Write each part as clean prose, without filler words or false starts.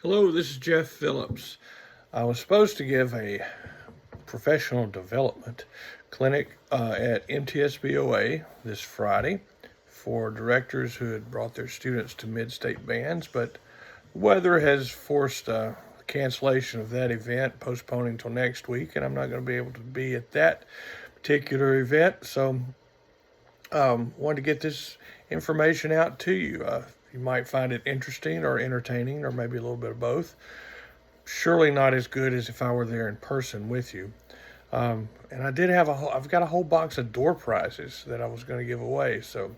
Hello, this is Jeff Phillips. I was supposed to give a professional development clinic at MTSBOA this Friday for directors who had brought their students to mid-state bands, but weather has forced cancellation of that event, postponing till next week, and I'm not going to be able to be at that particular event. So, wanted to get this information out to you. You might find it interesting or entertaining, or maybe a little bit of both. Surely not as good as if I were there in person with you. And I did have I've got a whole box of door prizes that I was going to give away. So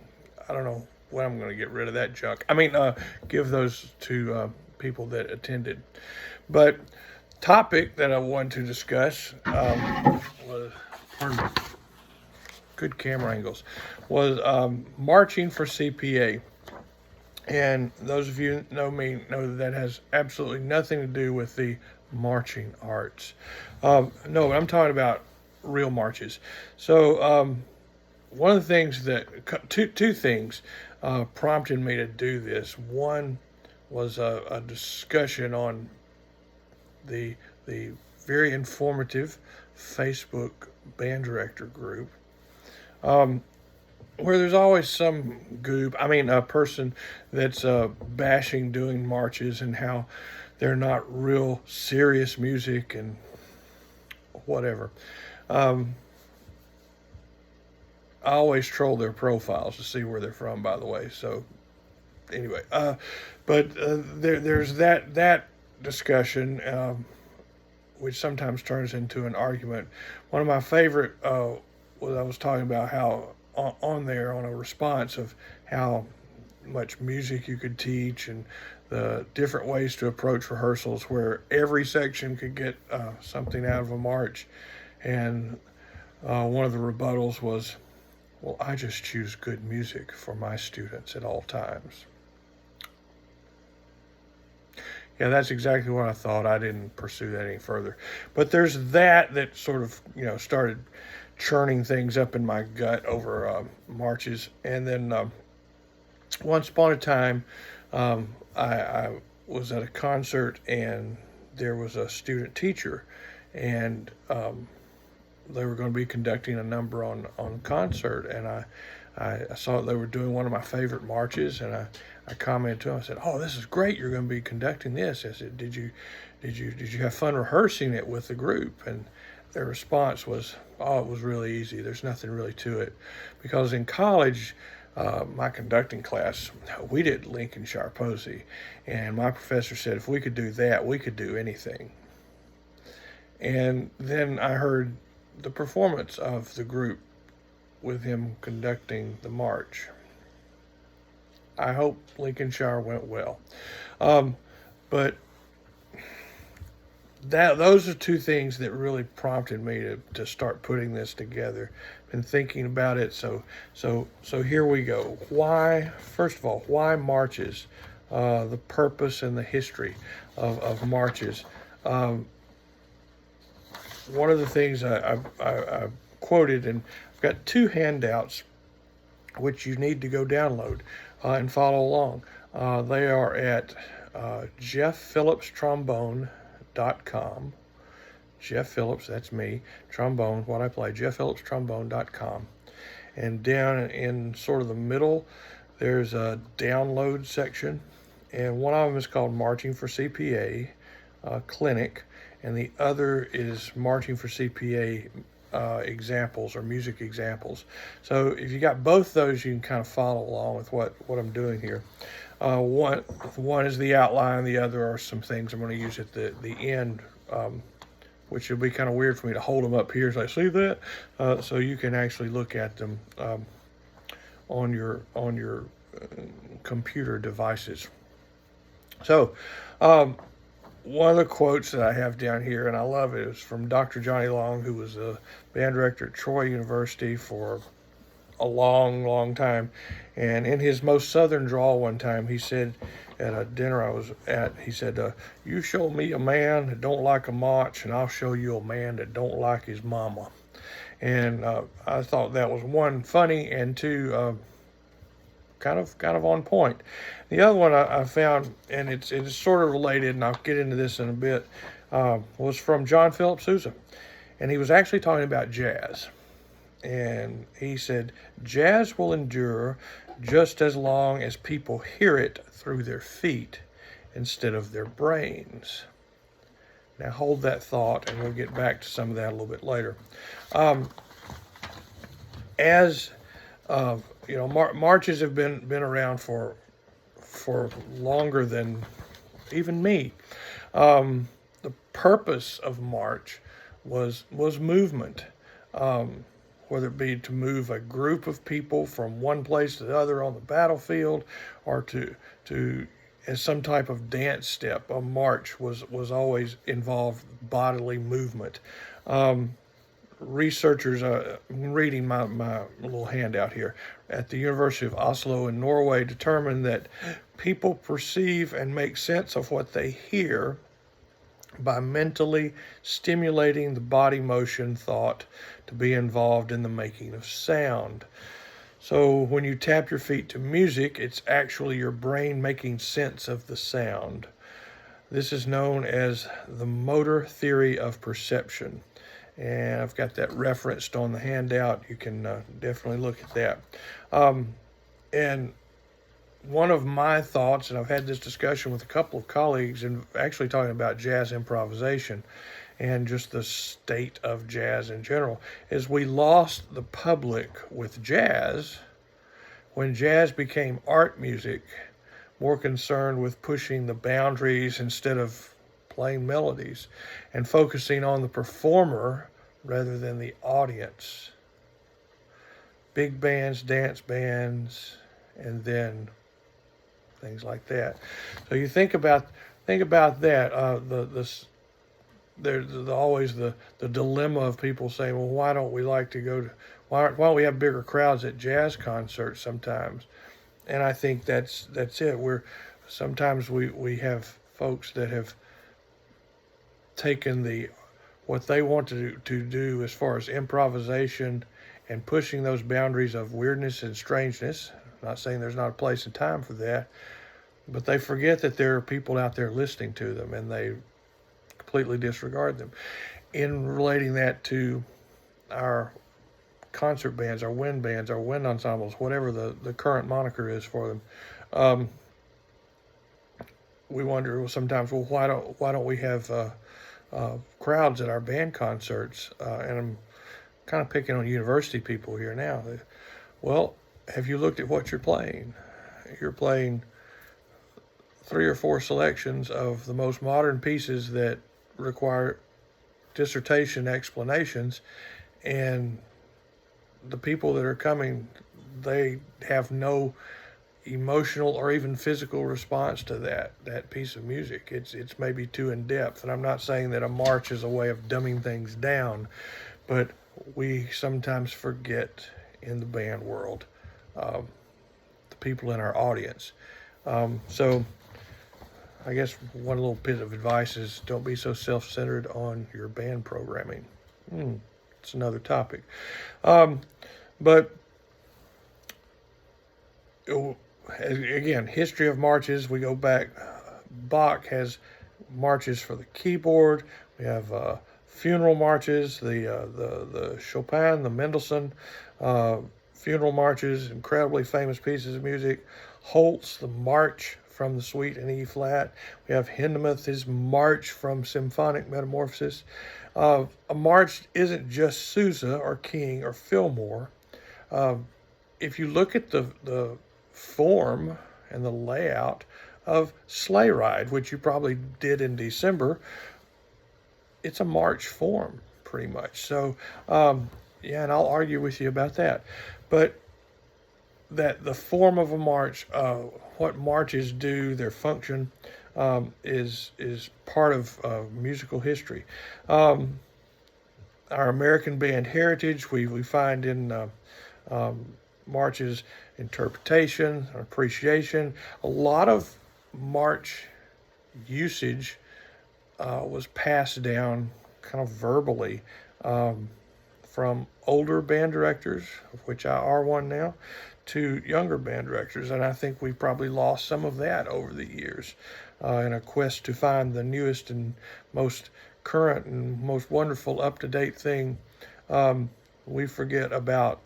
I don't know when I'm going to get rid of that junk. Give those to people that attended. But topic that I wanted to discuss was, pardon me, good camera angles, was marching for CPA. And those of you that know me know that that has absolutely nothing to do with the marching arts. No, I'm talking about real marches. So one of the things that two things prompted me to do this. One was a discussion on the very informative Facebook band director group. Where there's always some a person that's bashing doing marches and how they're not real serious music and whatever. I always troll their profiles to see where they're from, by the way. So anyway, there's that discussion, which sometimes turns into an argument. One of my favorite was I was talking about how on there on a response of how much music you could teach and the different ways to approach rehearsals where every section could get something out of a march. And one of the rebuttals was, well, I just choose good music for my students at all times. Yeah, that's exactly what I thought. I didn't pursue that any further. But there's that sort of, started churning things up in my gut over marches. And then once upon a time, I was at a concert and there was a student teacher, and they were going to be conducting a number on concert, and I saw they were doing one of my favorite marches, and I commented to them. I said, "Oh, this is great! You're going to be conducting this." I said, "Did you have fun rehearsing it with the group?" And their response was, "Oh, it was really easy. There's nothing really to it," because in college, my conducting class, we did Lincolnshire Posey, and my professor said if we could do that, we could do anything. And then I heard the performance of the group with him conducting the march. I hope Lincolnshire went well. But those are two things that really prompted me to start putting this together. Been thinking about it, so here we go. First of all, why marches? The purpose and the history of marches. One of the things I quoted, and I've got two handouts which you need to go download and follow along. They are at jeffphillipstrombone.com. Jeff Phillips, that's me, trombone, what I play, jeffphillipstrombone.com. And down in sort of the middle, there's a download section, and one of them is called Marching for CPA Clinic, and the other is Marching for CPA examples or music examples. So if you got both those, you can kind of follow along with what I'm doing here. One is the outline, the other are some things I'm going to use at the end, which will be kind of weird for me to hold them up here as I see that, so you can actually look at them on your computer devices. So one of the quotes that I have down here, and I love it, is from Dr. Johnny Long, who was a band director at Troy University for a long, long time. And in his most southern drawl one time, he said at a dinner I was at, he said, "You show me a man that don't like a march, and I'll show you a man that don't like his mama." And I thought that was one, funny, and two, kind of on point. The other one I found, and it's sort of related, and I'll get into this in a bit, was from John Philip Sousa. And he was actually talking about jazz. And he said, jazz will endure just as long as people hear it through their feet instead of their brains. Now hold that thought, and we'll get back to some of that a little bit later. As you know, marches have been around for longer than even me. The purpose of march was movement, whether it be to move a group of people from one place to the other on the battlefield, or to as some type of dance step. A march was always involved bodily movement. Researchers, I'm reading my little handout here, at the University of Oslo in Norway determined that people perceive and make sense of what they hear by mentally stimulating the body motion thought to be involved in the making of sound. So when you tap your feet to music, it's actually your brain making sense of the sound. This is known as the motor theory of perception. And I've got that referenced on the handout. You can definitely look at that. And one of my thoughts, and I've had this discussion with a couple of colleagues, and actually talking about jazz improvisation and just the state of jazz in general, is we lost the public with jazz when jazz became art music, more concerned with pushing the boundaries instead of playing melodies, and focusing on the performer rather than the audience. Big bands, dance bands, and then things like that. So you think about that. There's always the dilemma of people saying, well, why don't we like to go to, why don't we have bigger crowds at jazz concerts sometimes? And I think that's it. Sometimes we have folks that have taken what they want to do as far as improvisation and pushing those boundaries of weirdness and strangeness. I'm not saying there's not a place and time for that, but they forget that there are people out there listening to them, and they completely disregard them. In relating that to our concert bands, our wind ensembles, whatever the current moniker is for them, we wonder sometimes, well, why don't we have crowds at our band concerts? And I'm kind of picking on university people here now. Well, have you looked at what you're playing? You're playing 3 or 4 selections of the most modern pieces that require dissertation explanations, and the people that are coming, they have no emotional or even physical response to that piece of music. It's maybe too in depth, and I'm not saying that a march is a way of dumbing things down, but we sometimes forget in the band world the people in our audience. So I guess one little bit of advice is don't be so self-centered on your band programming. It's another topic. But again, history of marches, we go back. Bach has marches for the keyboard. We have funeral marches, the Chopin, the Mendelssohn funeral marches, incredibly famous pieces of music. Holt's, the March from the Suite in E flat. We have Hindemith, his March from Symphonic Metamorphosis. A march isn't just Sousa or King or Fillmore. If you look at the form and the layout of Sleigh Ride, which you probably did in December, it's a march form pretty much. So, yeah, and I'll argue with you about that. But that the form of a march, what marches do, their function, is part of musical history. Our American band heritage, we find in marches interpretation, appreciation. A lot of march usage was passed down kind of verbally from older band directors, of which I are one now, to younger band directors, and I think we probably lost some of that over the years in a quest to find the newest and most current and most wonderful up-to-date thing. We forget about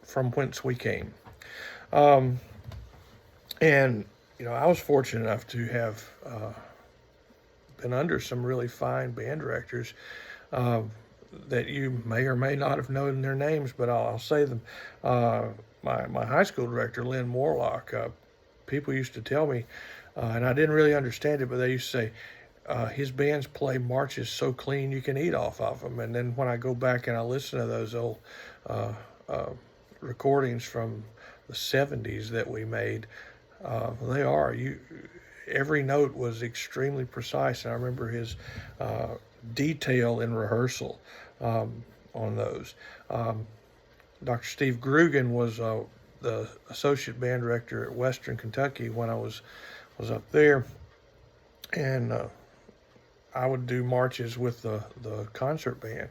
from whence we came. Um, and I was fortunate enough to have been under some really fine band directors uh, that you may or may not have known their names, but I'll say them. My high school director, Lynn Morlock, people used to tell me, and I didn't really understand it, but they used to say, his bands play marches so clean you can eat off of them. And then when I go back and I listen to those old uh, uh, recordings from the 70s that we made, they are. Every note was extremely precise, and I remember his detail in rehearsal on those. Dr. Steve Grugan was the associate band director at Western Kentucky when I was up there, and I would do marches with the concert band,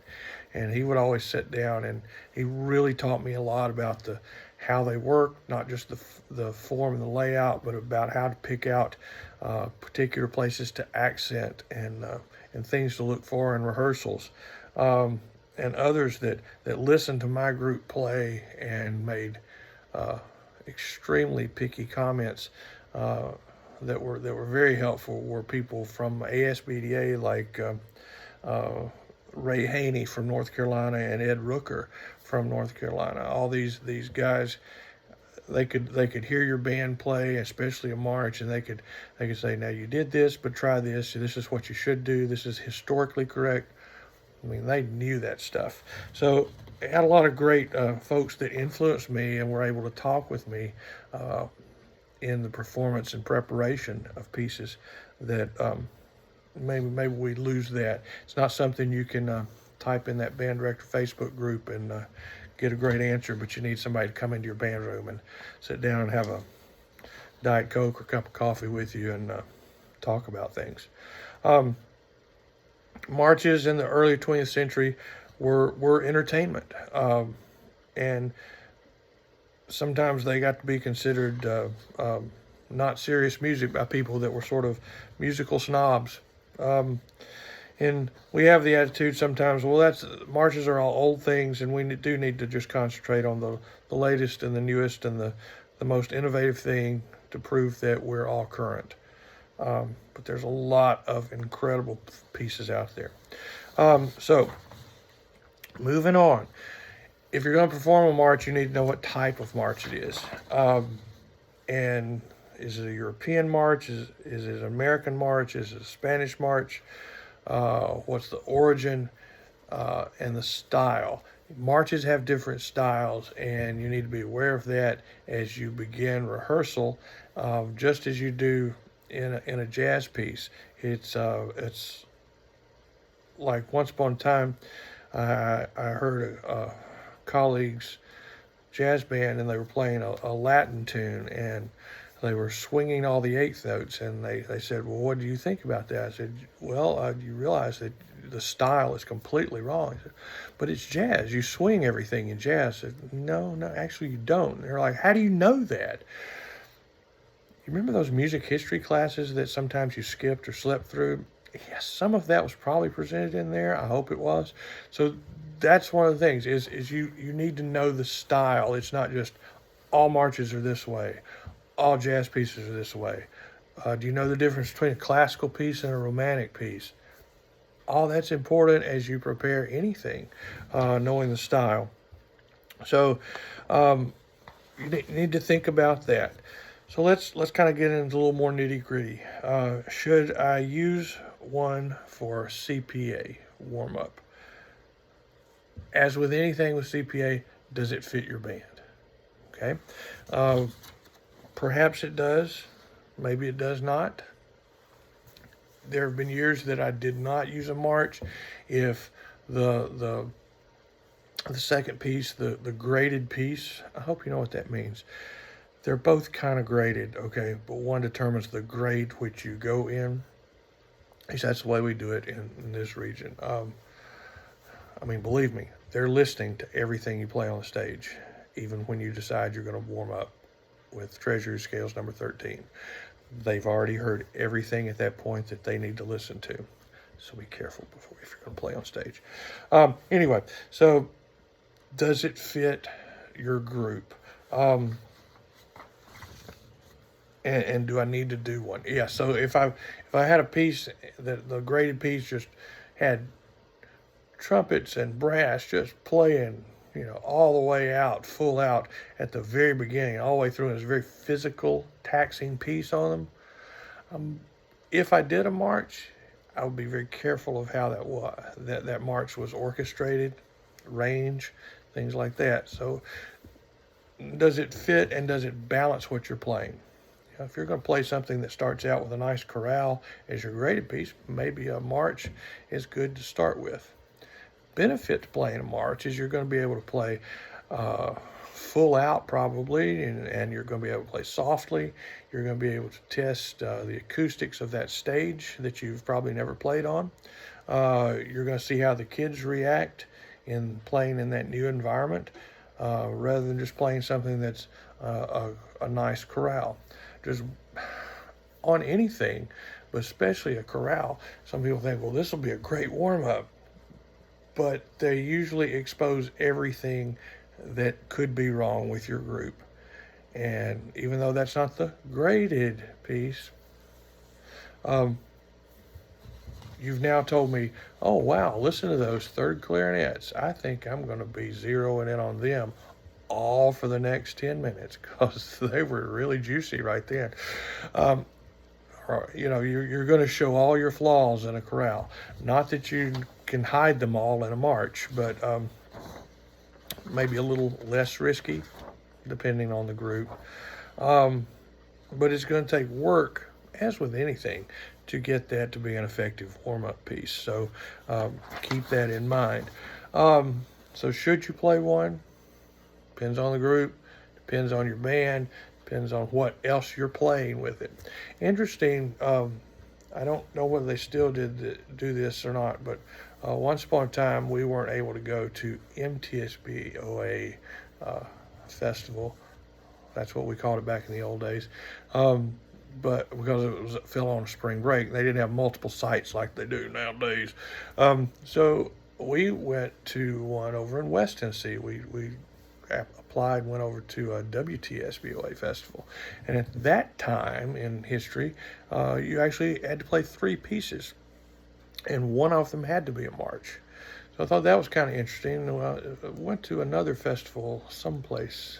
and he would always sit down, and he really taught me a lot about how they work, not just the form and the layout, but about how to pick out particular places to accent and things to look for in rehearsals. And others that listened to my group play and made extremely picky comments that were very helpful were people from ASBDA like Ray Haney from North Carolina and Ed Rooker from North Carolina. All these guys, they could hear your band play, especially a march, and they could say, now you did this, but try this. This is what you should do. This is historically correct. I mean, they knew that stuff. So I had a lot of great folks that influenced me and were able to talk with me in the performance and preparation of pieces that maybe we lose that. It's not something you can type in that band director Facebook group and get a great answer, but you need somebody to come into your band room and sit down and have a Diet Coke or a cup of coffee with you and talk about things. Marches in the early 20th century were entertainment, and sometimes they got to be considered not serious music by people that were sort of musical snobs. And we have the attitude sometimes, well, marches are all old things, and we do need to just concentrate on the latest and the newest and the most innovative thing to prove that we're all current. But there's a lot of incredible pieces out there. So, moving on. If you're going to perform a march, you need to know what type of march it is. And is it a European march? Is it an American march? Is it a Spanish march? What's the origin and the style? Marches have different styles, and you need to be aware of that as you begin rehearsal, just as you do in a jazz piece. It's like once upon a time, I heard a colleague's jazz band, and they were playing a Latin tune, and they were swinging all the eighth notes, and they said, well, what do you think about that? I said, well, you realize that the style is completely wrong. I said, but it's jazz. You swing everything in jazz. I said, no, actually you don't. And they're like, how do you know that? You remember those music history classes that sometimes you skipped or slept through? Yes, some of that was probably presented in there. I hope it was. So that's one of the things is you need to know the style. It's not just all marches are this way, all jazz pieces are this way. Do you know the difference between a classical piece and a romantic piece? All that's important as you prepare anything, knowing the style. So you need to think about that. So let's kind of get into a little more nitty gritty. Should I use one for CPA warm up? As with anything with CPA, does it fit your band? Okay. Perhaps it does. Maybe it does not. There have been years that I did not use a march if the second piece, the graded piece, I hope you know what that means. They're both kind of graded, okay, but one determines the grade which you go in. At least that's the way we do it in this region. I mean, believe me, they're listening to everything you play on the stage. even when you decide you're going to warm up with Treasury Scales number 13. They've already heard everything at that point that they need to listen to. So be careful before if you're going to play on stage. Anyway, so does it fit your group? And do I need to do one? Yeah. So if I had a piece that the graded piece just had trumpets and brass just playing, all the way out, full out at the very beginning, all the way through, and it's a very physical, taxing piece on them. If I did a march, I would be very careful of how that march was orchestrated, range, things like that. So does it fit and does it balance what you're playing? If you're going to play something that starts out with a nice chorale as your graded piece, maybe a march is good to start with. Benefit to playing a march is you're going to be able to play full out probably, and you're going to be able to play softly. You're going to be able to test the acoustics of that stage that you've probably never played on. You're going to see how the kids react in playing in that new environment rather than just playing something that's a nice chorale. Just on anything, but especially a chorale, some people think, well, this will be a great warm-up. But they usually expose everything that could be wrong with your group. And even though that's not the graded piece, you've now told me, oh, wow, listen to those third clarinets. I think I'm going to be zeroing in on them all for the next 10 minutes because they were really juicy right then. You're going to show all your flaws in a chorale. Not that you can hide them all in a march, but maybe a little less risky depending on the group. But it's going to take work, as with anything, to get that to be an effective warm-up piece. So keep that in mind. So should you play one? Depends on the group, depends on your band, depends on what else you're playing with it. Interesting, I don't know whether they still do this or not, but once upon a time we weren't able to go to MTSBOA festival. That's what we called it back in the old days. But because it fell on spring break, they didn't have multiple sites like they do nowadays. So we went to one over in West Tennessee. We applied, went over to a WTSBOA festival. And at that time in history, you actually had to play 3 pieces. And one of them had to be a march. So I thought that was kind of interesting. I went to another festival someplace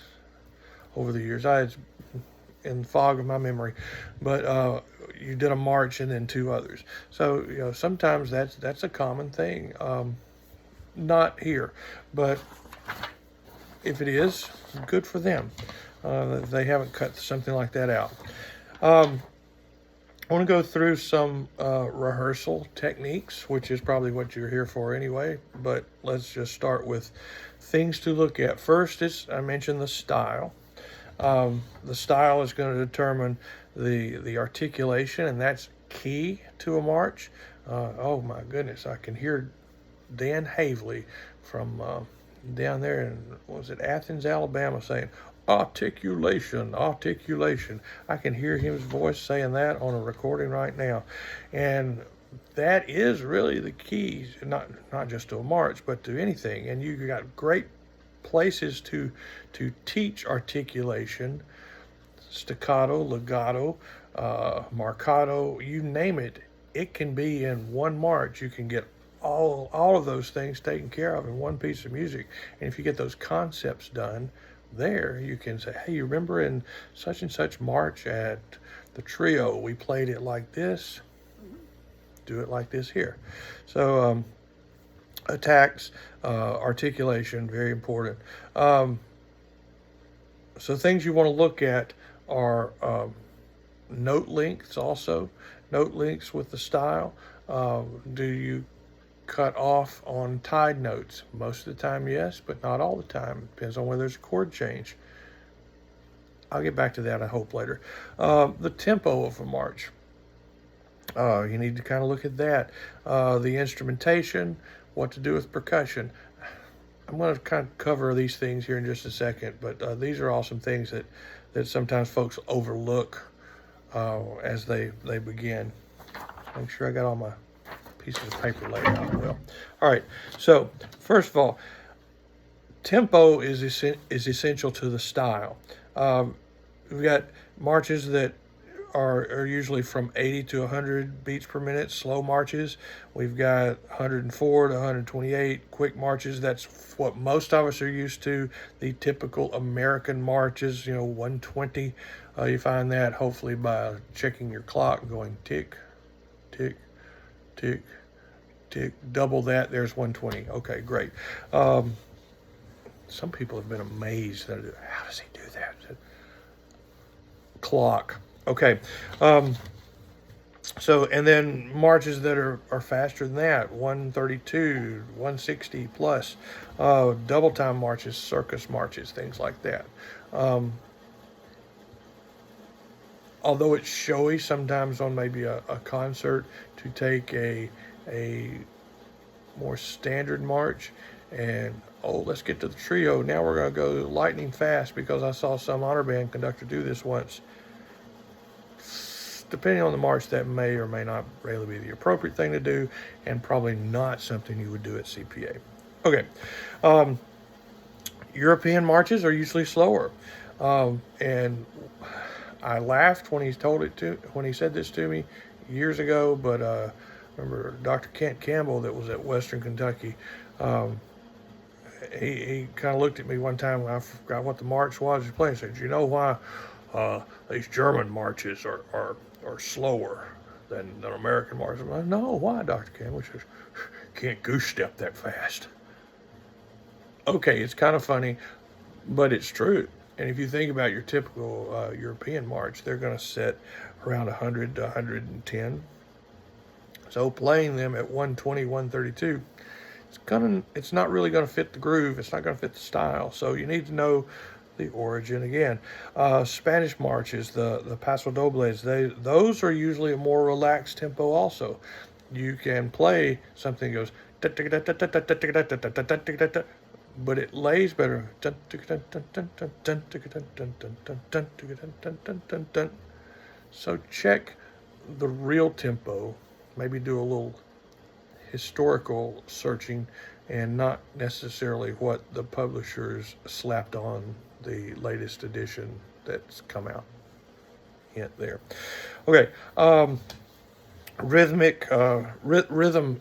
over the years. I had in the fog of my memory, but you did a march and then 2 others. So sometimes that's a common thing. Not here, but if it is, good for them. They haven't cut something like that out. I want to go through some rehearsal techniques, which is probably what you're here for anyway, but let's just start with things to look at. First is, I mentioned the style. The style is going to determine the articulation, and that's key to a march. Oh my goodness, I can hear Dan Havley from down there in, was it Athens, Alabama, saying, articulation, articulation. I can hear his voice saying that on a recording right now. And that is really the key, not just to a march, but to anything. And you got great places to teach articulation, staccato, legato, marcato, you name it. It can be in one march. You can get all of those things taken care of in one piece of music. And if you get those concepts done there, you can say, hey, you remember in such and such march at the trio, we played it like this, do it like this here. So attacks, articulation, very important. So things you want to look at are note lengths also, note lengths with the style. Do you cut off on tied notes? Most of the time, yes, but not all the time. Depends on whether there's a chord change. I'll get back to that, I hope, later. The tempo of a march. You need to kind of look at that. The instrumentation, what to do with percussion. I'm going to kind of cover these things here in just a second, but these are all some things that sometimes folks overlook as they begin. Make sure I got all my pieces of paper laid out well. All right, so first of all, tempo is essential to the style. We've got marches that are usually from 80 to 100 beats per minute, slow marches. We've got 104 to 128 quick marches. That's what most of us are used to. The typical American marches, 120. You find that hopefully by checking your clock and going tick, tick, tick, tick. Double that, there's 120. Okay, great. Some people have been amazed that how does he do that? Clock. Okay. So, and then marches that are faster than that, 132, 160 plus, double time marches, circus marches, things like that. Although it's showy sometimes on maybe a concert to take a more standard march and, let's get to the trio. Now we're going to go lightning fast because I saw some honor band conductor do this once. Depending on the march, that may or may not really be the appropriate thing to do, and probably not something you would do at CPA. Okay, European marches are usually slower, and I laughed when he said this to me years ago. But remember Dr. Kent Campbell that was at Western Kentucky. He kind of looked at me one time when I forgot what the march was. He playing. He said, "You know why these German marches are slower than American marches?" I'm like, "No, why, Dr. Campbell?" He says, "Can't goose step that fast." Okay, it's kind of funny, but it's true. And if you think about your typical European march, they're going to set around 100 to 110. So playing them at 120, 132, it's not really going to fit the groove. It's not going to fit the style. So you need to know the origin again. Spanish marches, the Paso Dobles, those are usually a more relaxed tempo also. You can play something that goes, but it lays better. So check the real tempo, maybe do a little historical searching and not necessarily what the publishers slapped on the latest edition that's come out. Hint there. Okay, rhythm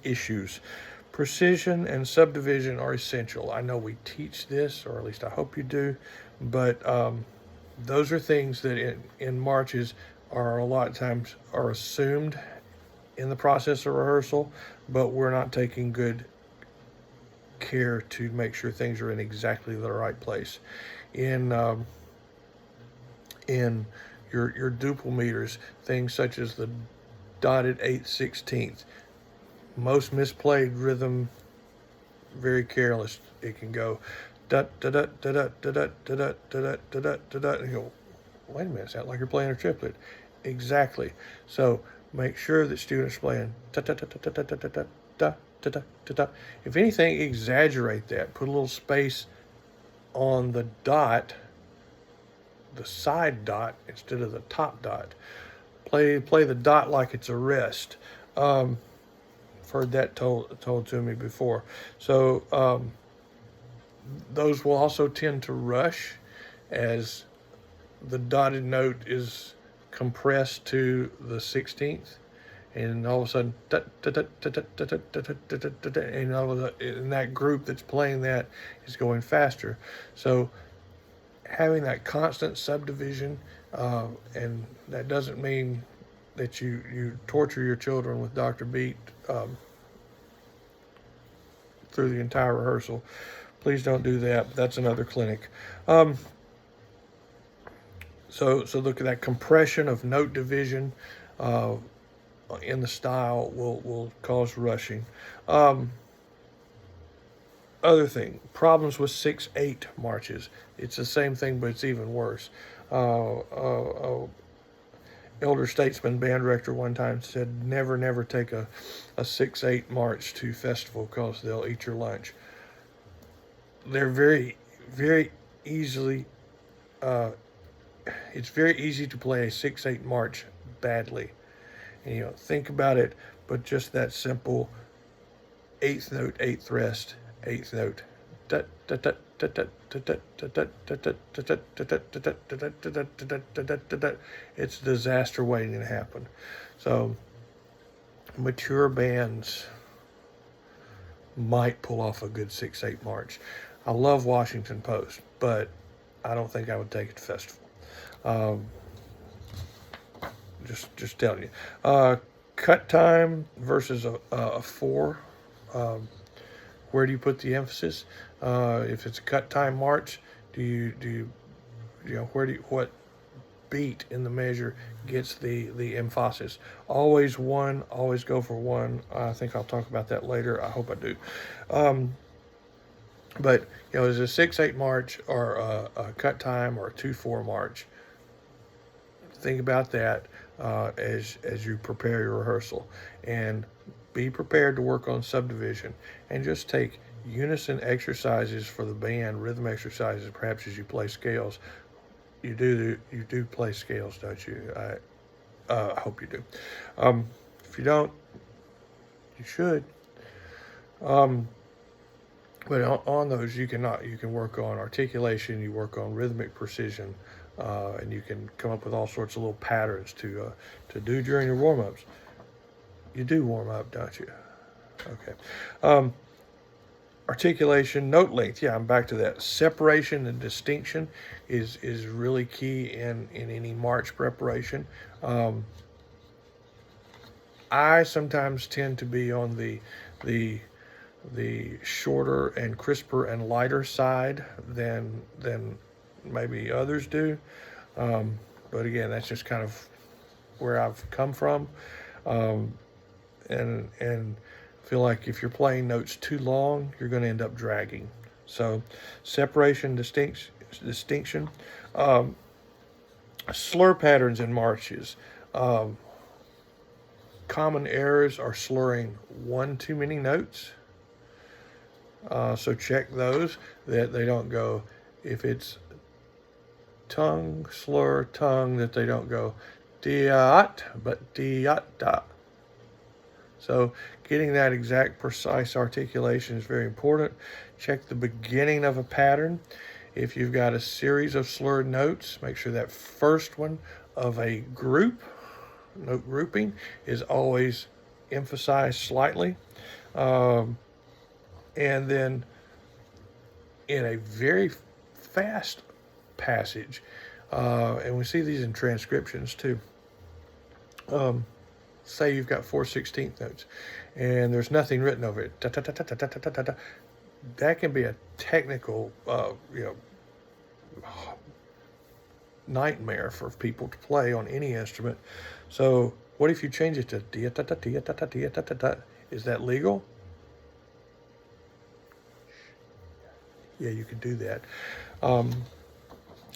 issues. Precision and subdivision are essential. I know we teach this, or at least I hope you do, but those are things that in marches are a lot of times are assumed in the process of rehearsal, but we're not taking good care to make sure things are in exactly the right place. In your duple meters, things such as the dotted 8/16, most misplayed rhythm, very careless. It can go da da da da da da da da da da da da. And you go, wait a minute, it sounds like you're playing a triplet. Exactly. So make sure that students are playing da da da da da da da da da da da da. If anything, exaggerate that. Put a little space on the dot, the side dot instead of the top dot. Play the dot like it's a rest. Heard that told to me before. So those will also tend to rush as the dotted note is compressed to the 16th, and all of a sudden, and that group that's playing that is going faster. So having that constant subdivision, and that doesn't mean that you torture your children with Dr. Beat through the entire rehearsal. Please don't do that. That's another clinic. So look at that compression of note division in the style will cause rushing. Other thing, problems with 6/8 marches. It's the same thing, but it's even worse. Elder statesman band director one time said, never take a 6/8 march to festival because they'll eat your lunch. they're very easily, it's very easy to play a 6/8 march badly. And, think about it, but just that simple eighth note, eighth rest, eighth note. It's a disaster waiting to happen. So mature bands might pull off a good 6/8 march. I love Washington Post, but I don't think I would take it to festival. Um, just telling you. Cut time versus a four. Where do you put the emphasis? If it's a cut time march, do you what beat in the measure gets the emphasis? Always one. Always go for one. I think I'll talk about that later. I hope I do. But is a 6/8 march or a cut time or a 2/4 march? Think about that as you prepare your rehearsal, and be prepared to work on subdivision, and just take unison exercises for the band, rhythm exercises, perhaps as you play scales. You do play scales, don't you? I hope you do. If you don't, you should. But on those, you can work on articulation, you work on rhythmic precision, and you can come up with all sorts of little patterns to do during your warm-ups. You do warm up, don't you? Okay. Articulation, note length. Yeah, I'm back to that. Separation and distinction is really key in any march preparation. I sometimes tend to be on the shorter and crisper and lighter side than maybe others do. But again, that's just kind of where I've come from. And feel like if you're playing notes too long, you're going to end up dragging. So separation, distinction. Slur patterns in marches. Common errors are slurring one too many notes. So check those, that they don't go, if it's tongue, slur, tongue, that they don't go diat, but diata. So getting that exact precise articulation is very important. Check the beginning of a pattern. If you've got a series of slurred notes, make sure that first one of a note grouping, is always emphasized slightly. And then in a very fast passage, and we see these in transcriptions too. Say you've got 4/16 notes and there's nothing written over it. That can be a technical, nightmare for people to play on any instrument. So what if you change it to dia ta ta dia ta ta dia ta ta ta? Is that legal? Yeah, you can do that.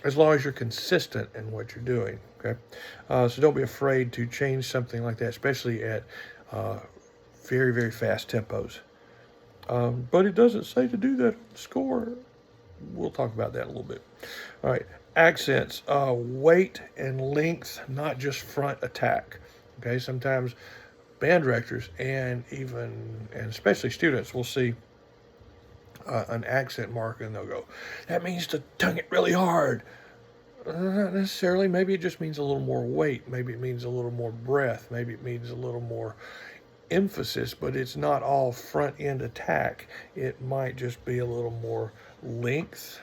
As long as you're consistent in what you're doing, okay? So don't be afraid to change something like that, especially at very, very fast tempos. But it doesn't say to do that on the score. We'll talk about that a little bit. All right, accents, weight and length, not just front attack. Okay, sometimes band directors and especially students will see an accent mark and they'll go, that means to tongue it really hard. Not necessarily. Maybe it just means a little more weight. Maybe it means a little more breath. Maybe it means a little more emphasis, but it's not all front end attack. It might just be a little more length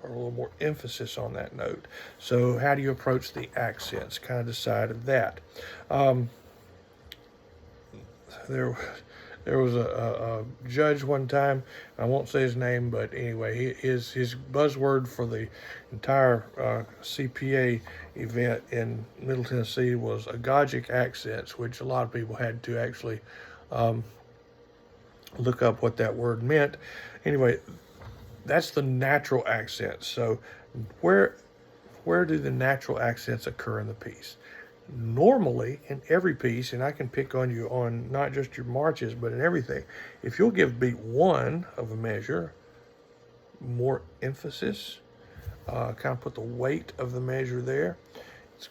or a little more emphasis on that note. So how do you approach the accents? Kind of decided that. There was a judge one time, I won't say his name, but anyway, his buzzword for the entire CPA event in Middle Tennessee was agogic accents, which a lot of people had to actually look up what that word meant. Anyway, that's the natural accents. So where do the natural accents occur in the piece? Normally in every piece, and I can pick on you on not just your marches but in everything, if you'll give beat 1 of a measure, more emphasis, kind of put the weight of the measure there. It's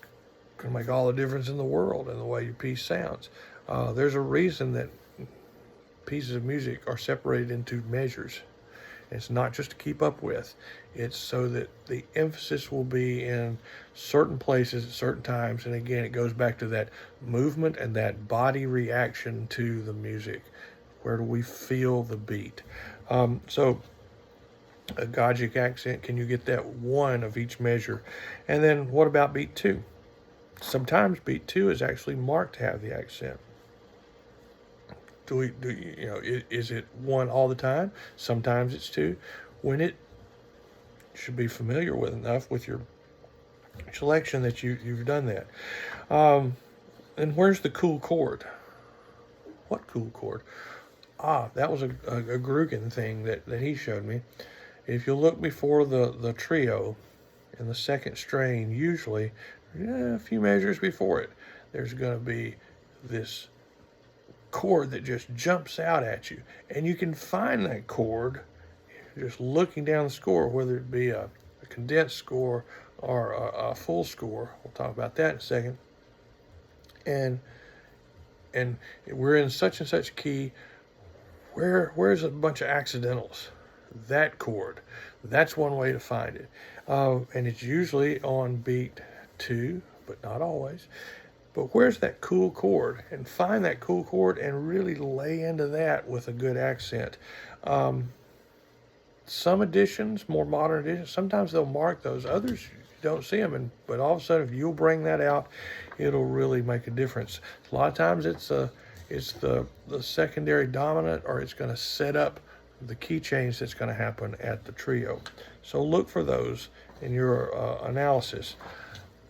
going to make all the difference in the world in the way your piece sounds. There's a reason that pieces of music are separated into measures. It's not just to keep up with. It's so that the emphasis will be in certain places at certain times. And again, it goes back to that movement and that body reaction to the music. Where do we feel the beat? So a Gajic accent, can you get that one of each measure? And then what about beat 2? Sometimes beat 2 is actually marked to have the accent. Is it 1 all the time? Sometimes it's 2. When it should be familiar with enough with your selection that you've done that. And where's the cool chord? What cool chord? That was a Grugan thing that he showed me. If you look before the trio in the second strain, usually a few measures before it, there's going to be this chord that just jumps out at you, and you can find that chord just looking down the score, whether it be a condensed score or a full score. We'll talk about that in a second. And we're in such and such key. Where's a bunch of accidentals? That chord. That's one way to find it. And it's usually on beat 2, but not always. But where's that cool chord? And find that cool chord and really lay into that with a good accent. Some editions, more modern editions, sometimes they'll mark those. Others, you don't see them. But all of a sudden, if you'll bring that out, it'll really make a difference. A lot of times it's the secondary dominant, or it's going to set up the key change that's going to happen at the trio. So look for those in your analysis.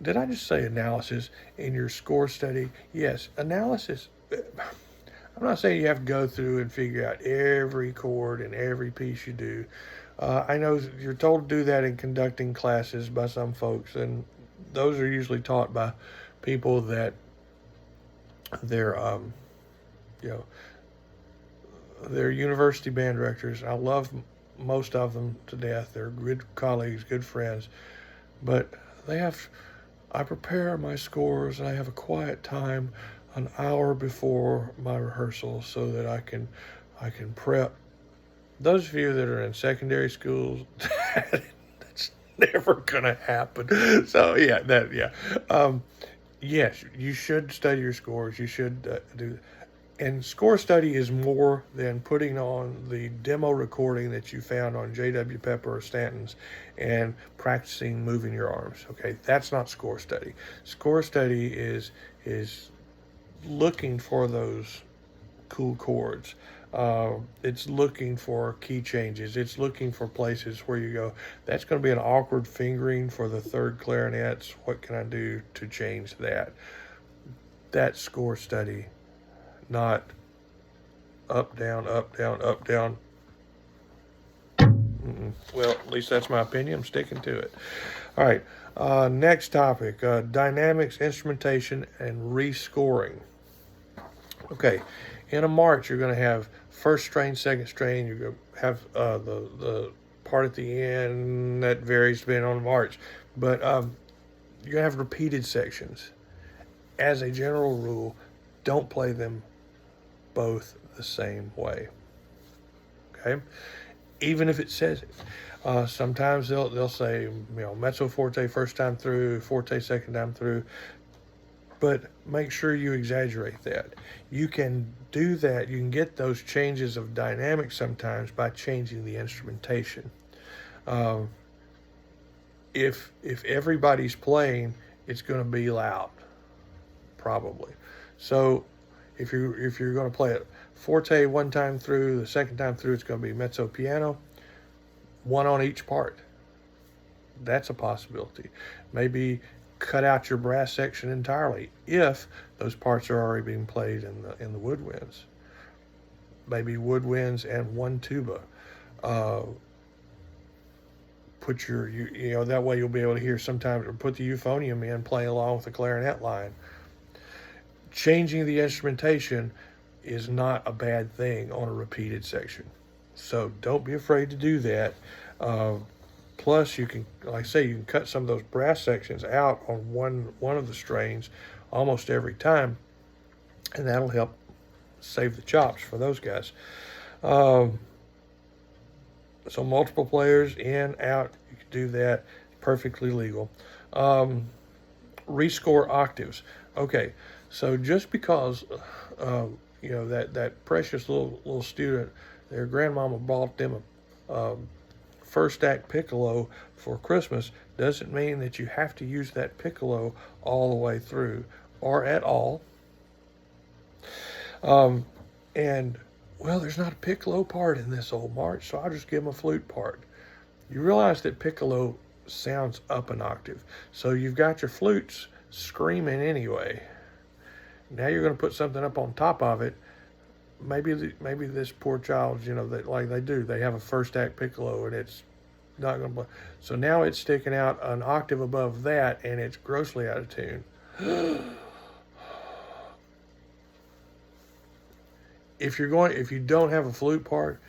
Did I just say analysis in your score study? Yes, analysis. I'm not saying you have to go through and figure out every chord and every piece you do. I know you're told to do that in conducting classes by some folks, and those are usually taught by people that they're university band directors. I love most of them to death. They're good colleagues, good friends, but I prepare my scores, and I have a quiet time an hour before my rehearsal so that I can prep. Those of you that are in secondary schools, that's never gonna happen. So yes, you should study your scores. You should do. And score study is more than putting on the demo recording that you found on J.W. Pepper or Stanton's and practicing moving your arms. Okay, that's not score study. Score study is looking for those cool chords. It's looking for key changes. It's looking for places where you go, that's going to be an awkward fingering for the third clarinets. What can I do to change that? That's score study. Not up, down, up, down, up, down. Well, at least that's my opinion. I'm sticking to it. All right. Next topic, dynamics, instrumentation, and rescoring. Okay. In a march, you're going to have first strain, second strain. You're going to have the part at the end that varies depending on the march. But you're going to have repeated sections. As a general rule, don't play them both the same way. Okay, even if it says it. Sometimes they'll say, mezzo forte first time through, forte second time through, but make sure you exaggerate that. You can do that. You can get those changes of dynamics sometimes by changing the instrumentation. If everybody's playing, it's going to be loud, probably. So if you're going to play it forte one time through, the second time through it's going to be mezzo piano, one on each part. That's a possibility. Maybe cut out your brass section entirely if those parts are already being played in the woodwinds. Maybe woodwinds and one tuba. Put your that way you'll be able to hear sometimes, or put the euphonium in playing along with the clarinet line. Changing the instrumentation is not a bad thing on a repeated section. So don't be afraid to do that. Plus, you can, like I say, you can cut some of those brass sections out on one of the strains almost every time, and that'll help save the chops for those guys. Um, so multiple players in, out, you can do that, perfectly legal. Um, Rescore octaves. Okay, so just because that precious little student, their grandmama bought them a first act piccolo for Christmas doesn't mean that you have to use that piccolo all the way through or at all. And well, there's not a piccolo part in this old march, so I'll just give them a flute part. You realize that piccolo sounds up an octave, so you've got your flutes screaming anyway. Now you're going to put something up on top of it. Maybe this poor child, that like they do, they have a first act piccolo and it's not going to play. So now it's sticking out an octave above that, and it's grossly out of tune. If you don't have a flute part,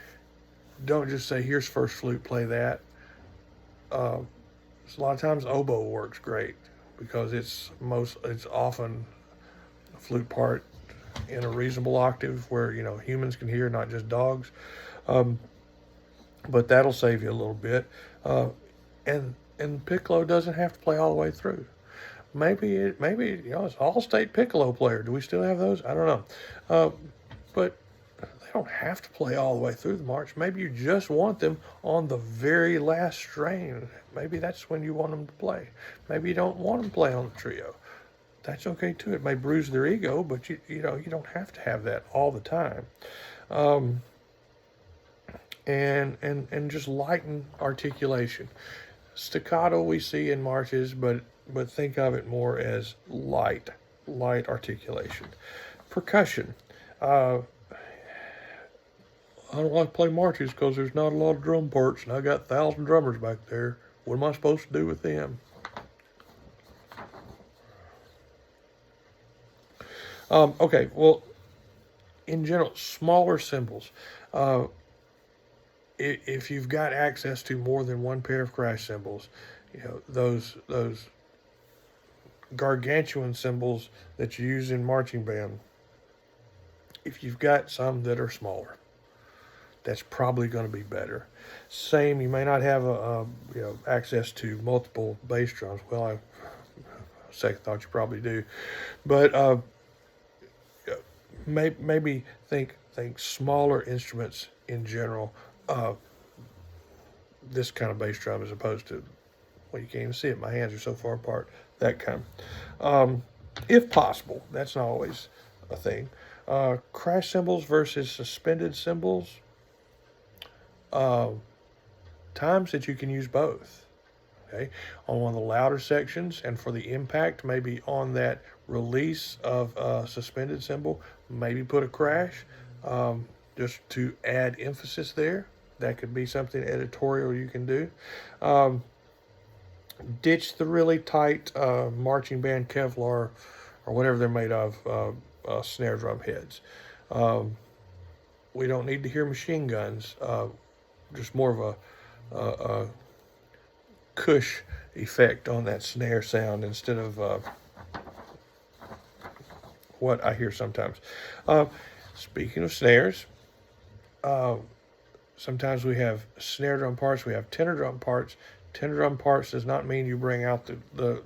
don't just say, "Here's first flute, play that." A lot of times oboe works great because it's often a flute part in a reasonable octave where humans can hear, not just dogs. But that'll save you a little bit. And piccolo doesn't have to play all the way through. Maybe it's an all-state piccolo player. Do we still have those? I don't know. But they don't have to play all the way through the march. Maybe you just want them on the very last strain. Maybe that's when you want them to play. Maybe you don't want them to play on the trio. That's okay too. It may bruise their ego, but you don't have to have that all the time. And just lighten articulation. Staccato we see in marches, but think of it more as light articulation. Percussion. I don't like to play marches because there's not a lot of drum parts, and I got 1,000 drummers back there. What am I supposed to do with them? Okay, well, in general, smaller cymbals. If you've got access to more than one pair of crash cymbals, those gargantuan cymbals that you use in marching band, if you've got some that are smaller, that's probably going to be better. Same, you may not have access to multiple bass drums. Well, I second thought you probably do, but maybe think smaller instruments in general. This kind of bass drum as opposed to, well, you can't even see it. My hands are so far apart. That kind. If possible, that's not always a thing. Crash cymbals versus suspended cymbals. Times that you can use both. Okay, on one of the louder sections, and for the impact, maybe on that release of a suspended cymbal, maybe put a crash, just to add emphasis there. That could be something editorial you can do. Ditch the really tight marching band Kevlar or whatever they're made of snare drum heads. We don't need to hear machine guns. Just more of a cush effect on that snare sound instead of what I hear sometimes. Speaking of snares, sometimes we have snare drum parts, we have tenor drum parts. Tenor drum parts does not mean you bring out the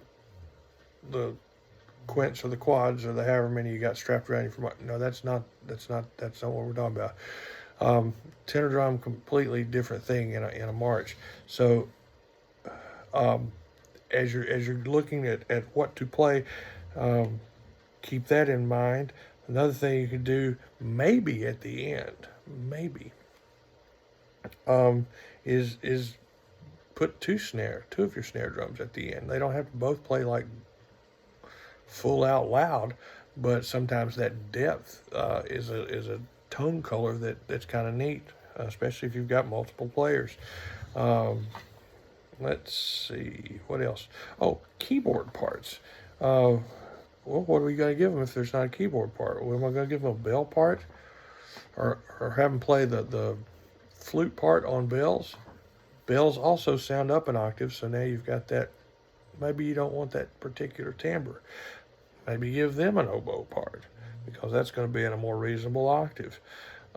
quints or the quads or the however many you got strapped around you. No, that's not what we're talking about. Tenor drum, completely different thing in a march. So as you're looking at what to play, keep that in mind. Another thing you can do, maybe at the end, is put two of your snare drums at the end. They don't have to both play like full out loud, but sometimes that depth is a tone color that's kind of neat, especially if you've got multiple players. Let's see, what else? Oh, keyboard parts. Well, what are we going to give them if there's not a keyboard part? Well, am I going to give them a bell part, or have them play the flute part on bells? Bells also sound up an octave, so now you've got that. Maybe you don't want that particular timbre. Maybe give them an oboe part, because that's going to be in a more reasonable octave.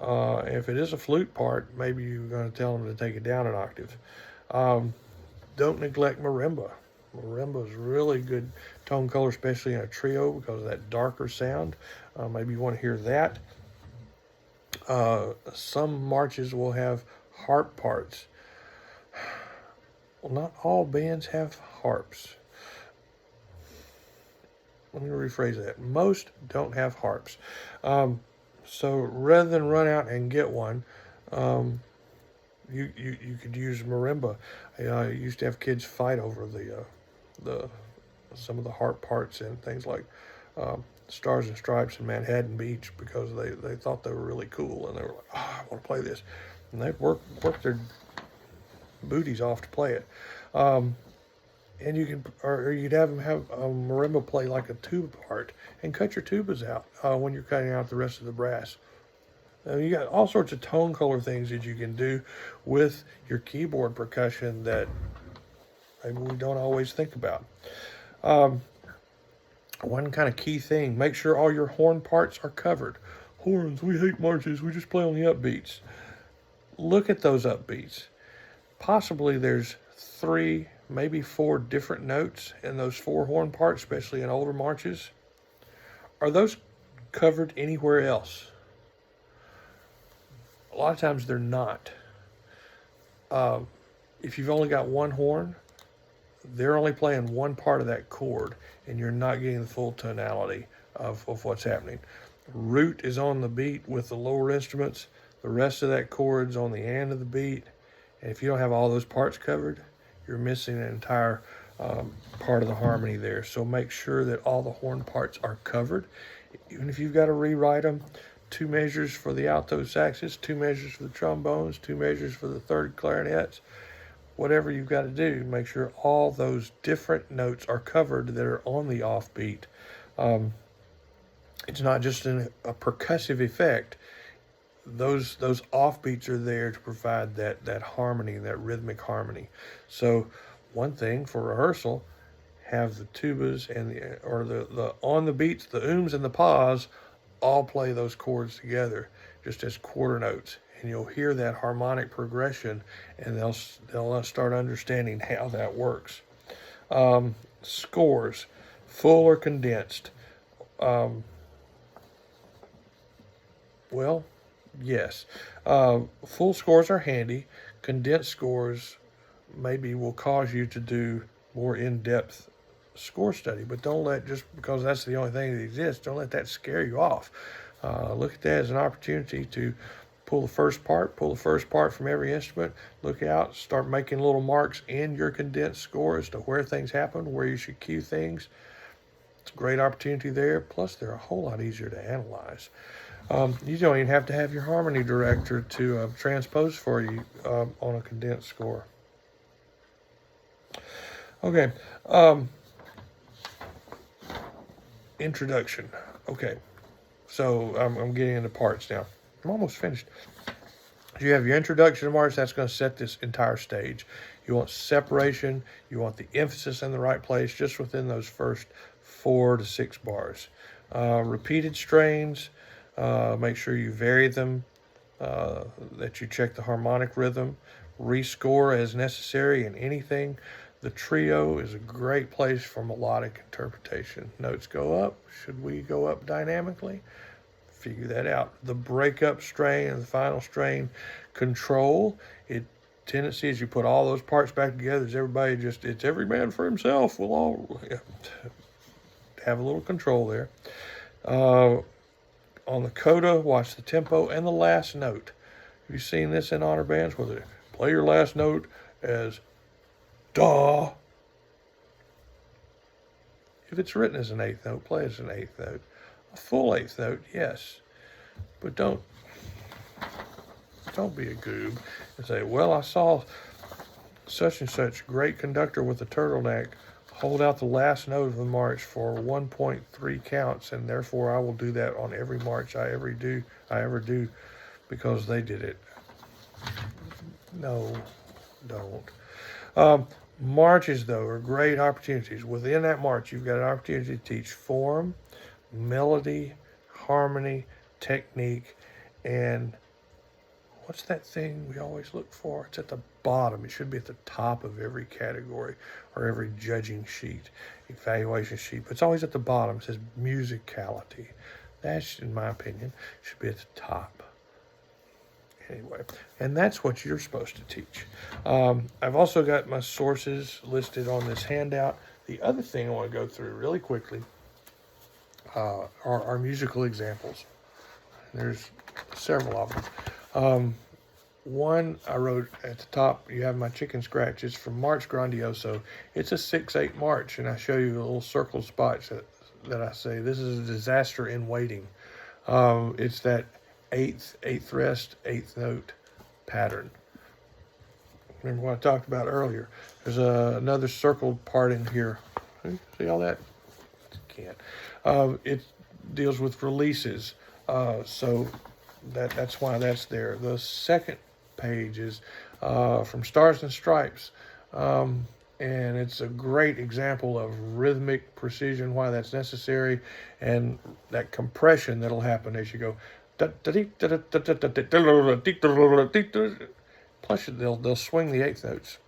If it is a flute part, maybe you're going to tell them to take it down an octave. Don't neglect marimba. Marimba is really good tone color, especially in a trio, because of that darker sound. Maybe you want to hear that. Some marches will have harp parts. Well, not all bands have harps. Let me rephrase that. Most don't have harps. So rather than run out and get one, you could use marimba. I used to have kids fight over the some of the harp parts and things like Stars and Stripes in Manhattan Beach, because they thought they were really cool, and they were like, oh, I want to play this, and they'd work their booties off to play it. And you can, or you'd have them have a marimba play like a tuba part, and cut your tubas out when you're cutting out the rest of the brass. You got all sorts of tone color things that you can do with your keyboard percussion that maybe we don't always think about. One kind of key thing, make sure all your horn parts are covered. Horns, we hate marches, we just play on the upbeats. Look at those upbeats. Possibly there's 3, maybe 4 different notes in those 4 horn parts, especially in older marches. Are those covered anywhere else? A lot of times they're not. If you've only got one horn, they're only playing one part of that chord, and you're not getting the full tonality of what's happening. Root is on the beat with the lower instruments. The rest of that chord's on the end of the beat. And if you don't have all those parts covered, you're missing an entire part of the harmony there. So make sure that all the horn parts are covered. Even if you've got to rewrite them, 2 measures for the alto saxes, 2 measures for the trombones, 2 measures for the third clarinets. Whatever you've got to do, make sure all those different notes are covered that are on the offbeat. It's not just a percussive effect. Those offbeats are there to provide that harmony, that rhythmic harmony. So one thing for rehearsal, have the tubas and the on the beats, the ooms and the pahs, all play those chords together just as quarter notes, and you'll hear that harmonic progression, and they'll start understanding how that works. Scores, full or condensed. Well, yes. Full scores are handy. Condensed scores maybe will cause you to do more in-depth score study, but don't let, just because that's the only thing that exists, don't let that scare you off. Look at that as an opportunity to pull the first part from every instrument, look out, start making little marks in your condensed score as to where things happen, where you should cue things. It's a great opportunity there. Plus, they're a whole lot easier to analyze. You don't even have to have your harmony director to transpose for you on a condensed score. Okay. Introduction. Okay. So I'm getting into parts now. I'm almost finished. You have your introduction to march. That's going to set this entire stage. You want separation. You want the emphasis in the right place just within those first 4 to 6 bars. Repeated strains. Make sure you vary them, that you check the harmonic rhythm. Rescore as necessary in anything. The trio is a great place for melodic interpretation. Notes go up. Should we go up dynamically? Figure that out. The breakup strain and the final strain control. Tendency is you put all those parts back together. It's every man for himself. We'll all have a little control there. On the coda, watch the tempo and the last note. Have you seen this in honor bands where they play your last note as da? If it's written as an 8th note, play as an 8th note. A full 8th note, yes. But don't be a goob and say, well, I saw such and such great conductor with a turtleneck hold out the last note of the march for 1.3 counts, and therefore I will do that on every march I ever do because they did it. No, don't. Um, Marches, though, are great opportunities. Within that march, you've got an opportunity to teach form, melody, harmony, technique, and what's that thing we always look for? It's at the bottom. It should be at the top of every category or every judging sheet, evaluation sheet. But it's always at the bottom. It says musicality. That, in my opinion, should be at the top. Anyway, and that's what you're supposed to teach. I've also got my sources listed on this handout. The other thing I want to go through really quickly are our musical examples. There's several of them. One I wrote at the top, you have my chicken scratch. It's from March Grandioso. It's a 6/8 march, and I show you little circle spots that I say, this is a disaster in waiting. It's that eighth rest, eighth note pattern. Remember what I talked about earlier. There's another circled part in here. See all that? Can't. It deals with releases. So that's why that's there. The second page is from Stars and Stripes. And it's a great example of rhythmic precision, why that's necessary, and that compression that'll happen as you go. Plus, they'll swing the eighth notes.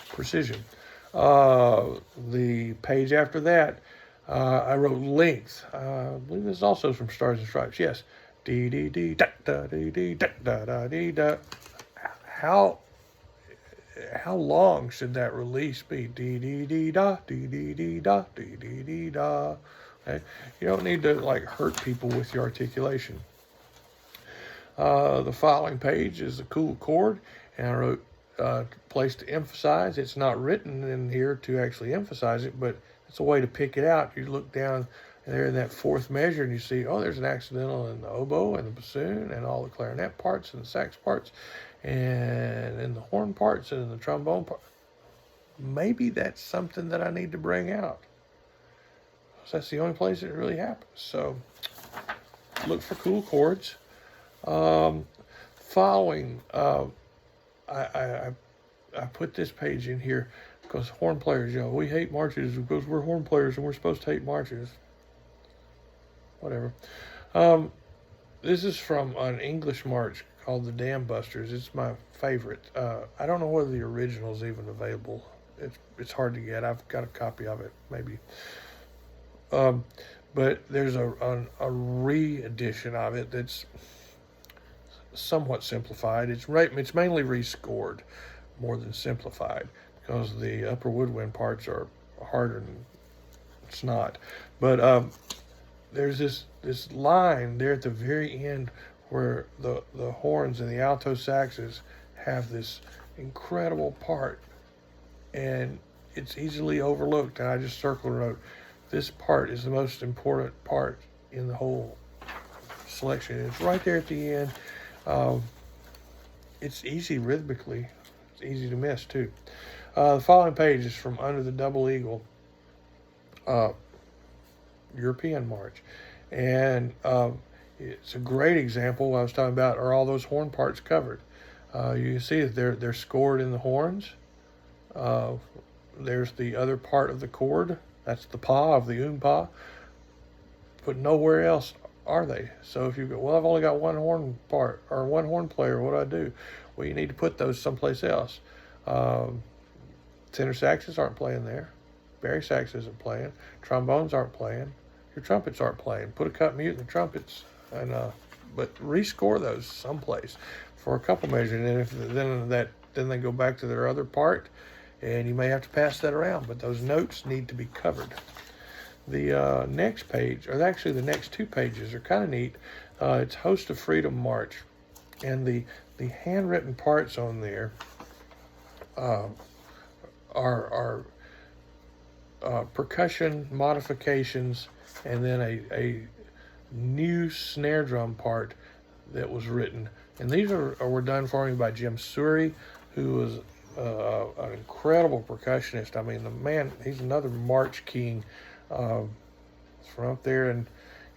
Precision. The page after that, I wrote length. I believe this is also from Stars and Stripes. Yes. Dee dee dee da da dee dee da da da dee da. How long should that release be? Dee dee dee da dee dee dee da dee dee dee da. Okay? You don't need to like hurt people with your articulation. The following page is a cool chord, and I wrote place to emphasize. It's not written in here to actually emphasize it, but it's a way to pick it out. You look down there in that fourth measure and you see, oh, there's an accidental in the oboe and the bassoon and all the clarinet parts and the sax parts and in the horn parts and in the trombone part. Maybe that's something that I need to bring out. So that's the only place it really happens. So look for cool chords. Following, I put this page in here because horn players, we hate marches because we're horn players and we're supposed to hate marches. Whatever. This is from an English march called the Dam Busters. It's my favorite. I don't know whether the original is even available. It's hard to get. I've got a copy of it, maybe. But there's a re-edition of it that's somewhat simplified. It's mainly rescored more than simplified because the upper woodwind parts are harder than it's not. But there's this line there at the very end where the horns and the alto saxes have this incredible part, and it's easily overlooked. And I just circled and wrote, this part is the most important part in the whole selection. It's right there at the end. It's easy rhythmically. It's easy to miss too. The following page is from Under the Double Eagle, European March. And it's a great example. I was talking about, are all those horn parts covered? You can see that they're scored in the horns. There's the other part of the chord. That's the pa of the pa. But nowhere else are they. So if you go, well, I've only got one horn part or one horn player, what do I do? Well, you need to put those someplace else. Tenor saxes aren't playing there. Barry sax isn't playing. Trombones aren't playing. Your trumpets aren't playing. Put a cut mute in the trumpets, and but rescore those someplace for a couple measures. And then they go back to their other part, and you may have to pass that around. But those notes need to be covered. The next page, or actually the next two pages, are kind of neat. It's Host of Freedom March, and the handwritten parts on there are percussion modifications, and then a new snare drum part that was written. And these were done for me by Jim Suri, who was an incredible percussionist. I mean, the man, he's another March king from up there in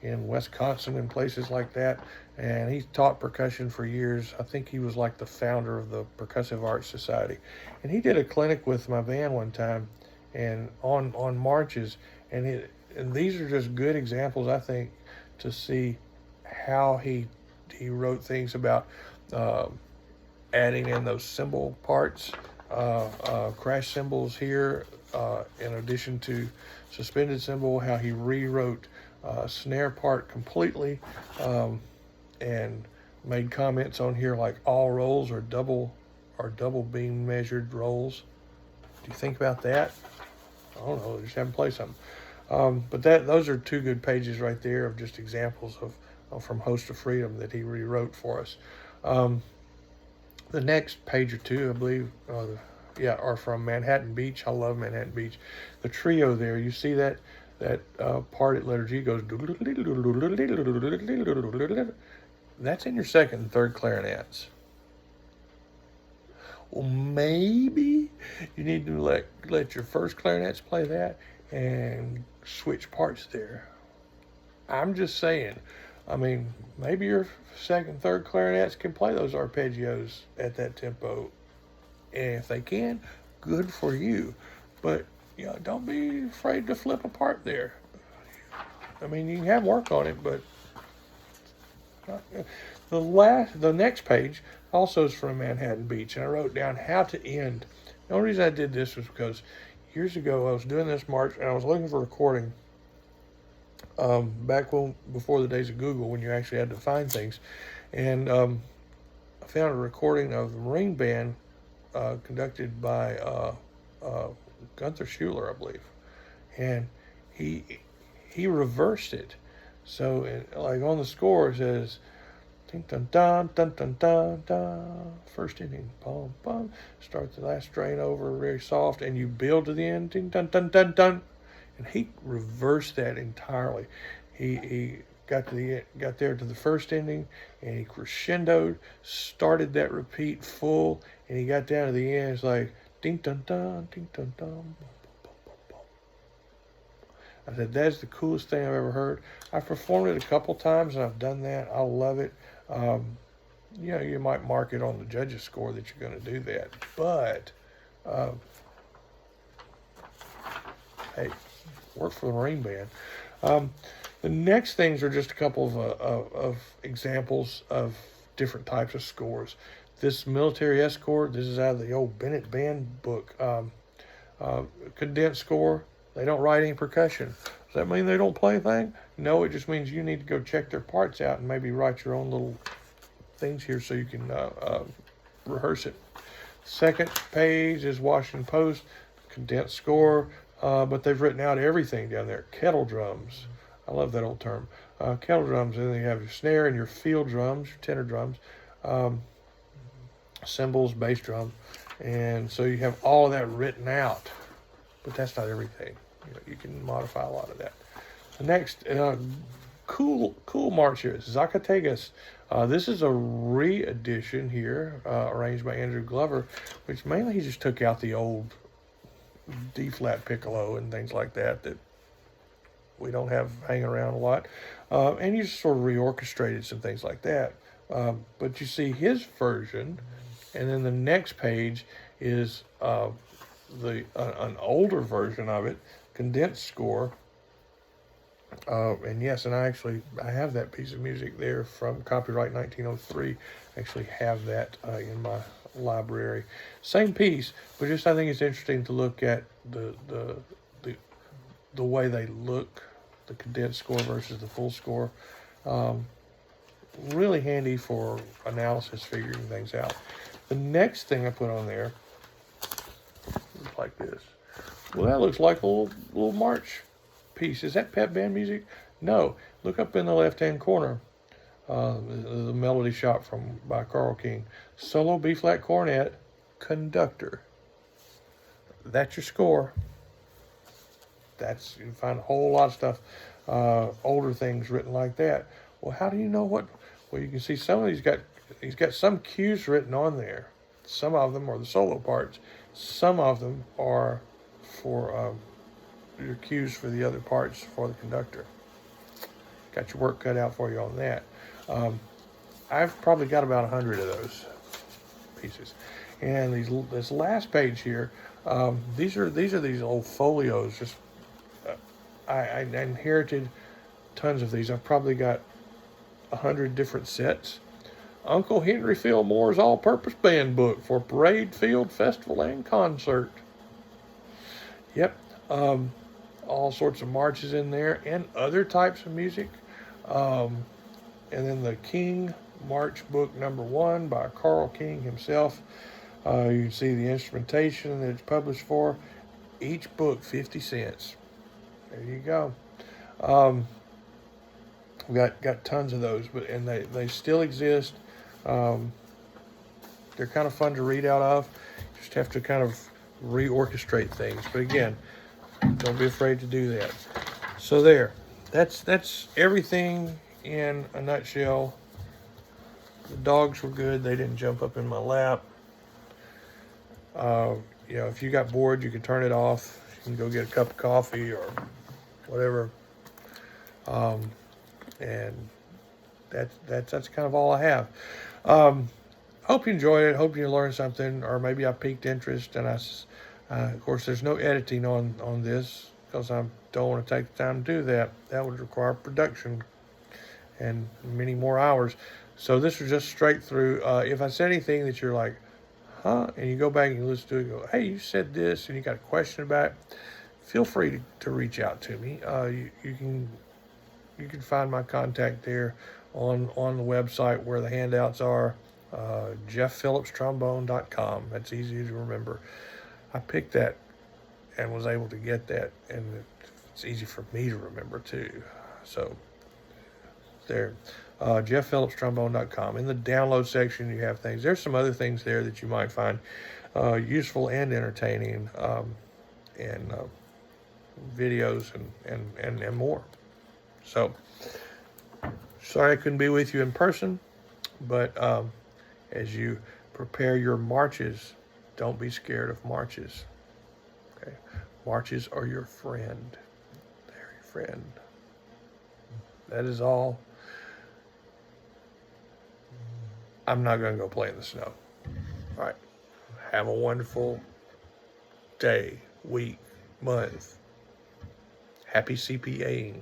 in Wisconsin and places like that. And he taught percussion for years. I think he was like the founder of the Percussive Arts Society. And he did a clinic with my band one time, and on marches. And these are just good examples, I think, to see how he wrote things about uh, adding in those cymbal parts, crash cymbals here, in addition to suspended cymbal, how he rewrote snare part completely, and made comments on here like all rolls are double beam measured rolls. Do you think about that? I don't know. Just have him play something. But those are two good pages right there of just examples of from Host of Freedom that he rewrote for us. The next page or two, I believe, are from Manhattan Beach. I love Manhattan Beach. The trio there, you see that part at letter G goes. That's in your second and third clarinets. Well, maybe you need to let your first clarinets play that and switch parts there. I'm just saying. I mean, maybe your second, third clarinets can play those arpeggios at that tempo. And if they can, good for you. But, don't be afraid to flip a part there. I mean, you can have work on it, but the next page also is from Manhattan Beach, and I wrote down how to end. The only reason I did this was because years ago I was doing this march, and I was looking for a recording. Back before the days of Google, when you actually had to find things, and I found a recording of the Marine Band conducted by Gunther Schuller, I believe, and he reversed it. So, like on the score, it says, ding dun dun dun dun dun dun. First ending, bum bum. Start the last strain over very soft, and you build to the end, ding dun dun dun dun. And he reversed that entirely. He got there to the first ending, and he crescendoed, started that repeat full, and he got down to the end. It's like ding dun dun, ding dun dun. I said, that's the coolest thing I've ever heard. I've performed it a couple times, and I've done that. I love it. You might mark it on the judge's score that you're going to do that. But, hey, work for the Marine Band. The next things are just a couple of examples of different types of scores. This military escort, this is out of the old Bennett Band book. Condensed score. They don't write any percussion. Does that mean they don't play anything? No, it just means you need to go check their parts out and maybe write your own little things here so you can rehearse it. Second page is Washington Post, condensed score, but they've written out everything down there. Kettle drums. I love that old term. Kettle drums, and then you have your snare and your field drums, your tenor drums, cymbals, bass drum. And so you have all of that written out. But that's not everything. You can modify a lot of that. The next cool march here is Zacatecas. This is a re-edition here, arranged by Andrew Glover, which mainly he just took out the old D-flat piccolo and things like that we don't have hanging around a lot. And he just sort of reorchestrated some things like that. But you see his version, and then the next page is an older version of it, condensed score. And yes, and I have that piece of music there from copyright 1903. I actually have that in my library. Same piece, but just I think it's interesting to look at the way they look, the condensed score versus the full score. Really handy for analysis, figuring things out. The next thing I put on there looks like this. Well, that looks like a little march piece. Is that pep band music? No. Look up in the left-hand corner. The melody shop by Carl King. Solo B-flat cornet, conductor. That's your score. You can find a whole lot of stuff, older things written like that. Well, how do you know what? Well, you can see some of he's got some cues written on there. Some of them are the solo parts. Some of them are for your cues for the other parts for the conductor. got your work cut out for you on that. I've probably got about 100 of those pieces. And this last page here, these are these old folios. Just I inherited tons of these. I've probably got 100 different sets. Uncle Henry Fillmore's all-purpose band book for parade, field, festival, and concert. Yep, all sorts of marches in there and other types of music. And then the King March Book #1 by Carl King himself. You can see the instrumentation that it's published for. Each book 50 cents. There you go. We got tons of those, and they still exist. They're kind of fun to read out of. You just have to kind of reorchestrate things. But again, don't be afraid to do that. So there, that's everything in a nutshell. The dogs were good. They didn't jump up in my lap. You know, if you got bored, you can turn it off. You can go get a cup of coffee or whatever. And that's kind of all I have. Hope you enjoyed it. Hope you learned something, or maybe I piqued interest. And of course, there's no editing on this because I don't want to take the time to do that. That would require production and many more hours. So this was just straight through. If I said anything that you're like, huh, and you go back and you listen to it, and go, hey, you said this, and you got a question about it, feel free to reach out to me. You can find my contact there on the website where the handouts are, jeffphillipstrombone.com. That's easy to remember. I picked that and was able to get that, and it's easy for me to remember too. So there, jeffphillipstrombone.com. In the download section, you have things. There's some other things there that you might find useful and entertaining, and videos and more. So, sorry I couldn't be with you in person, but as you prepare your marches, don't be scared of marches. Okay, marches are your friend. They're your friend. That is all. I'm not going to go play in the snow. All right. Have a wonderful day, week, month. Happy CPAing.